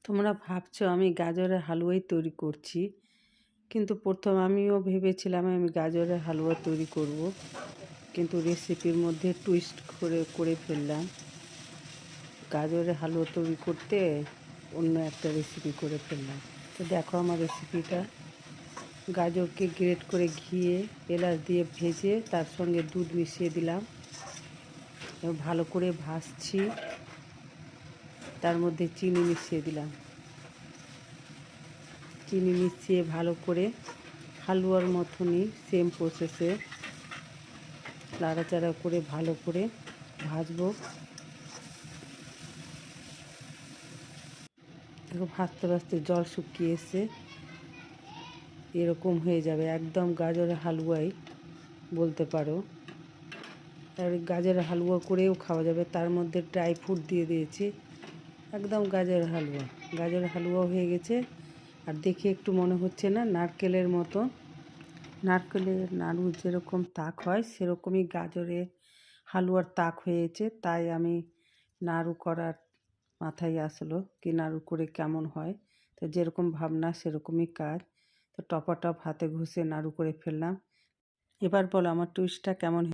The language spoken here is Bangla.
তোমরা ভাবছো আমি গাজরের হালুয়াই তৈরি করছি, কিন্তু প্রথম আমিও ভেবেছিলাম আমি গাজরের হালুয়া তৈরি করব, কিন্তু রেসিপির মধ্যে টুইস্ট করে ফেললাম। গাজরের হালুয়া তৈরি করতে অন্য একটা রেসিপি করে ফেললাম। তো দেখো আমার রেসিপিটা, গাজরকে গ্রেট করে ঘিয়ে এলাচ দিয়ে ভেজে তার সঙ্গে দুধ মিশিয়ে দিলাম, এবার ভালো করে ভাজছি, তার মধ্যে চিনি মিশিয়ে দিলাম। চিনি মিশিয়ে ভালো করে হালুয়ার মতনই সেম প্রসেসে নাড়াচাড়া করে ভালো করে ভাজবো। দেখো ভাজতে ভাজতে জল শুকিয়ে এসে এরকম হয়ে যাবে, একদম গাজরের হালুয়াই বলতে পারো। আর গাজরের হালুয়া করেও খাওয়া যাবে, তার মধ্যে ড্রাই ফ্রুট দিয়ে দিয়েছি, একদম গাজরের হালুয়া। গাজরের হালুয়া হয়ে গেছে, আর দেখে একটু মনে হচ্ছে না নারকেলের মতো, নারকেলের নাড়ু যেরকম তাক হয় সেরকমই গাজরের হালুয়ার তাক হয়েছে। তাই আমি নাড়ু করার মাথায় আসলো কি নাড়ু করে কেমন হয়, তো যেরকম ভাবনা সেরকমই কাজ। তো টপাটপ হাতে ঘষে নাড়ু করে ফেললাম। এবার বলো আমার টুইস্টটা কেমন